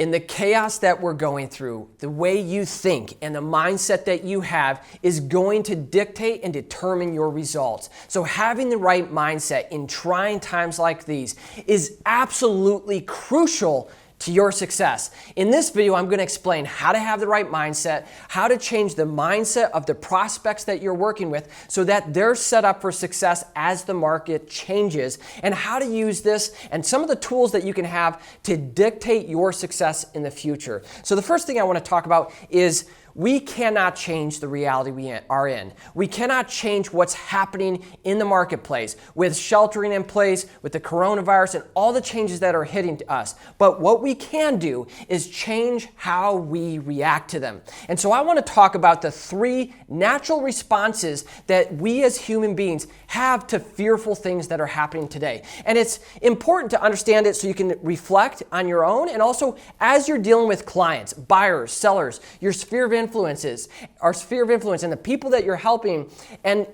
In the chaos that we're going through, the way you think and the mindset that you have is going to dictate and determine your results. So having the right mindset in trying times like these is absolutely crucial to your success. In this video, I'm going to explain how to have the right mindset, how to change the mindset of the prospects that you're working with so that they're set up for success as the market changes, and how to use this and some of the tools that you can have to dictate your success in the future. So the first thing I want to talk about is we cannot change the reality we are in. We cannot change what's happening in the marketplace with sheltering in place, with the coronavirus, and all the changes that are hitting us. But what we can do is change how we react to them. And so I want to talk about the 3 natural responses that we as human beings have to fearful things that are happening today. And it's important to understand it so you can reflect on your own, and also as you're dealing with clients, buyers, sellers, your sphere of influence and the people that you're helping, and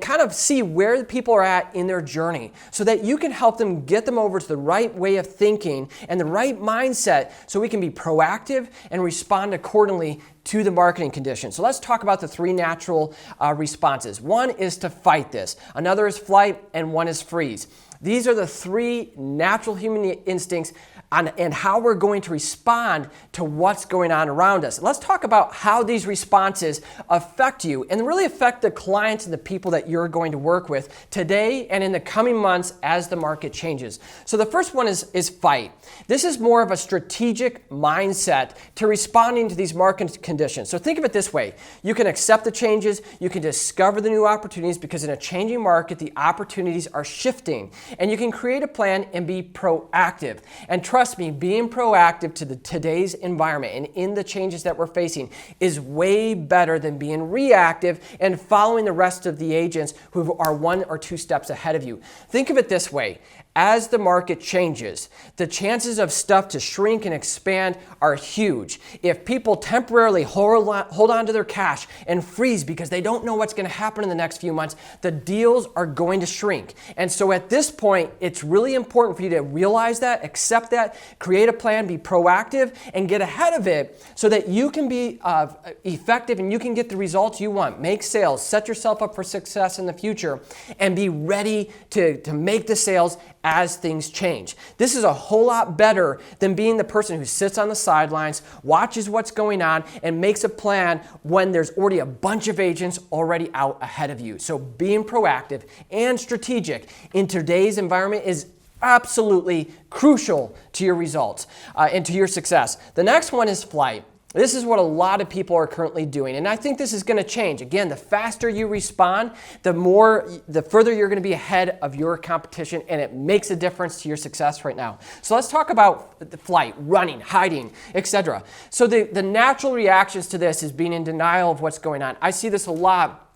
kind of see where the people are at in their journey so that you can help them get them over to the right way of thinking and the right mindset so we can be proactive and respond accordingly to the marketing conditions. So let's talk about the 3 natural responses. One is to fight this, another is flight, and one is freeze. These are the 3 natural human instincts and how we're going to respond to what's going on around us. Let's talk about how these responses affect you and really affect the clients and the people that you're going to work with today and in the coming months as the market changes. So the first one is fight. This is more of a strategic mindset to responding to these market conditions. So think of it this way. You can accept the changes, you can discover the new opportunities, because in a changing market, the opportunities are shifting. And you can create a plan and be proactive. And trust me, being proactive to today's environment and in the changes that we're facing is way better than being reactive and following the rest of the agents who are 1 or 2 steps ahead of you. Think of it this way. As the market changes, the chances of stuff to shrink and expand are huge. If people temporarily hold on to their cash and freeze because they don't know what's going to happen in the next few months, the deals are going to shrink. And so at this point, it's really important for you to realize that, accept that, create a plan, be proactive, and get ahead of it so that you can be effective and you can get the results you want. Make sales, set yourself up for success in the future, and be ready to make the sales as things change. This is a whole lot better than being the person who sits on the sidelines, watches what's going on, and makes a plan when there's already a bunch of agents already out ahead of you. So being proactive and strategic in today's environment is absolutely crucial to your results and to your success. The next one is flight. This is what a lot of people are currently doing, and I think this is going to change. Again, the faster you respond, the further you're going to be ahead of your competition, and it makes a difference to your success right now. So let's talk about the flight, running, hiding, etc. So the natural reactions to this is being in denial of what's going on. I see this a lot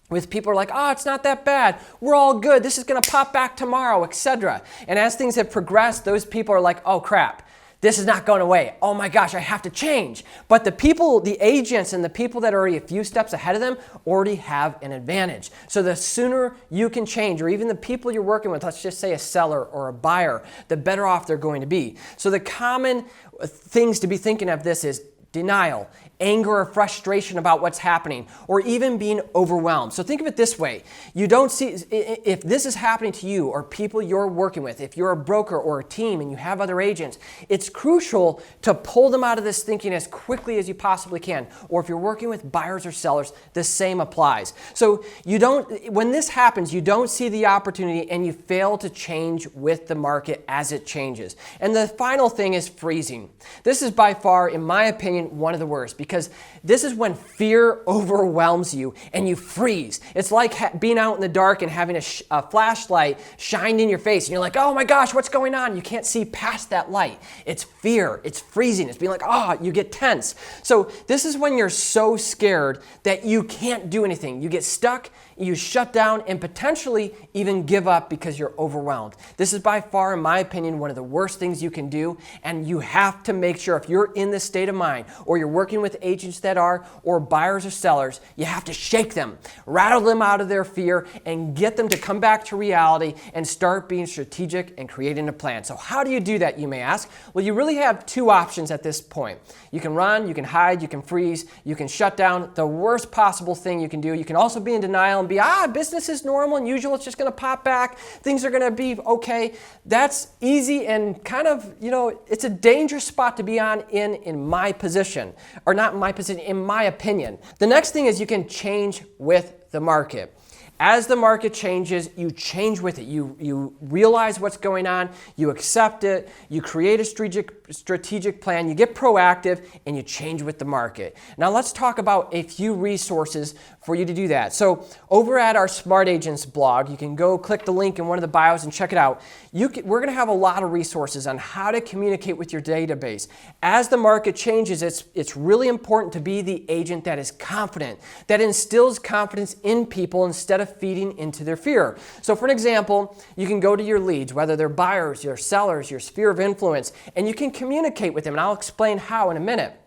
with people who are like, oh, it's not that bad. We're all good. This is going to pop back tomorrow, etc. And as things have progressed, those people are like, oh, crap. This is not going away. Oh my gosh, I have to change. But the people, the agents and the people that are already a few steps ahead of them already have an advantage. So the sooner you can change, or even the people you're working with, let's just say a seller or a buyer, the better off they're going to be. So the common things to be thinking of this is denial, anger or frustration about what's happening, or even being overwhelmed. So think of it this way. You don't see, if this is happening to you or people you're working with, if you're a broker or a team and you have other agents, it's crucial to pull them out of this thinking as quickly as you possibly can. Or if you're working with buyers or sellers, the same applies. So when this happens, you don't see the opportunity and you fail to change with the market as it changes. And the final thing is freezing. This is by far, in my opinion, one of the worst, because this is when fear overwhelms you and you freeze. It's like being out in the dark and having a flashlight shined in your face and you're like, oh my gosh, what's going on? You can't see past that light. It's fear, it's freezing, it's being like, you get tense. So this is when you're so scared that you can't do anything. You get stuck, you shut down, and potentially even give up because you're overwhelmed. This is by far, in my opinion, one of the worst things you can do, and you have to make sure, if you're in this state of mind, or you're working with agents that are, or buyers or sellers, you have to shake them, rattle them out of their fear, and get them to come back to reality and start being strategic and creating a plan. So how do you do that, you may ask? Well, you really have two options at this point. You can run, you can hide, you can freeze, you can shut down. The worst possible thing you can do. You can also be in denial and be, business is normal and usual, it's just going to pop back, things are going to be okay. That's easy and kind of, it's a dangerous spot to be on in my position, or not in my position, in my opinion. The next thing is you can change with the market. As the market changes, you change with it. You realize what's going on, you accept it, you create a strategic plan, you get proactive, and you change with the market. Now let's talk about a few resources for you to do that. So over at our Smart Agents blog, you can go click the link in one of the bios and check it out. We're going to have a lot of resources on how to communicate with your database. As the market changes, it's really important to be the agent that is confident, that instills confidence in people instead of feeding into their fear. So for an example, you can go to your leads, whether they're buyers, your sellers, your sphere of influence, and you can communicate with them, and I'll explain how in a minute.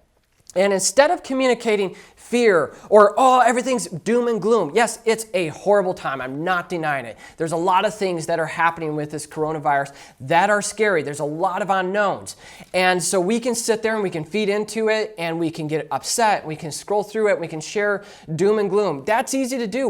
And instead of communicating fear or, everything's doom and gloom, yes, it's a horrible time. I'm not denying it. There's a lot of things that are happening with this coronavirus that are scary. There's a lot of unknowns. And so we can sit there and we can feed into it and we can get upset. We can scroll through it. We can share doom and gloom. That's easy to do.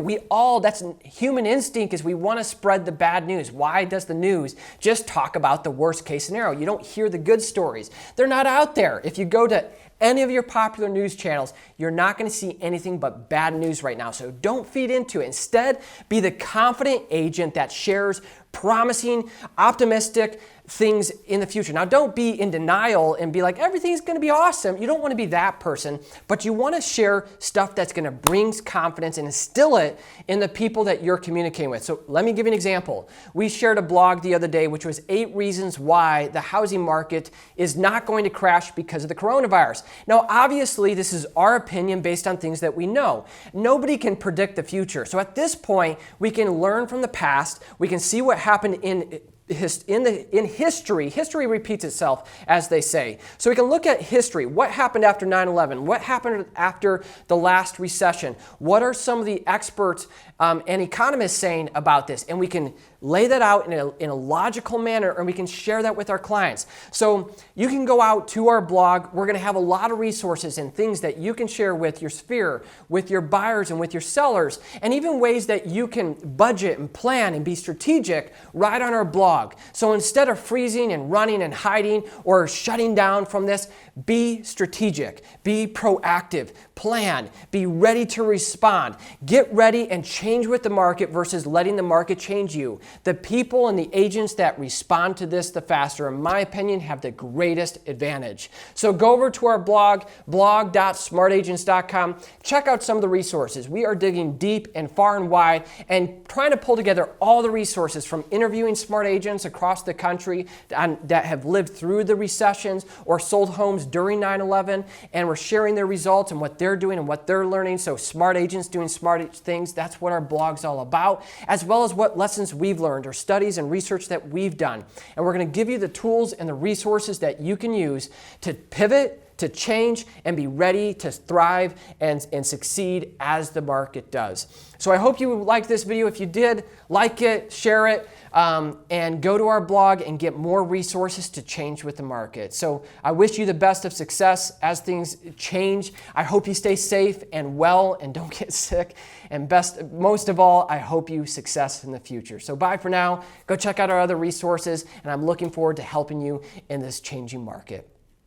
That's human instinct, is we want to spread the bad news. Why does the news just talk about the worst case scenario? You don't hear the good stories. They're not out there. If you go to any of your popular news channels, you're not going to see anything but bad news right now. So don't feed into it. Instead, be the confident agent that shares promising, optimistic things in the future. Now, don't be in denial and be like, everything's going to be awesome. You don't want to be that person, but you want to share stuff that's going to bring confidence and instill it in the people that you're communicating with. So let me give you an example. We shared a blog the other day, which was 8 reasons why the housing market is not going to crash because of the coronavirus. Now, obviously, this is our opinion based on things that we know. Nobody can predict the future. So at this point, we can learn from the past. We can see what happened in history. History repeats itself, as they say. So we can look at history. What happened after 9/11? What happened after the last recession? What are some of the experts and economists saying about this? And we can lay that out in a logical manner, and we can share that with our clients. So you can go out to our blog. We're going to have a lot of resources and things that you can share with your sphere, with your buyers and with your sellers, and even ways that you can budget and plan and be strategic right on our blog. So instead of freezing and running and hiding or shutting down from this, be strategic, be proactive, plan, be ready to respond. Get ready and change with the market versus letting the market change you. The people and the agents that respond to this the faster, in my opinion, have the greatest advantage. So go over to our blog, blog.smartagents.com. Check out some of the resources. We are digging deep and far and wide and trying to pull together all the resources from interviewing smart agents across the country that have lived through the recessions or sold homes during 9/11, and we're sharing their results and what they're doing and what they're learning. So smart agents doing smart things, that's what our blog's all about, as well as what lessons we've learned or studies and research that we've done. And we're going to give you the tools and the resources that you can use to pivot, to change, and be ready to thrive and succeed as the market does. So I hope you liked this video. If you did, like it, share it, and go to our blog and get more resources to change with the market. So I wish you the best of success as things change. I hope you stay safe and well and don't get sick. And most of all, I hope you success in the future. So bye for now. Go check out our other resources, and I'm looking forward to helping you in this changing market.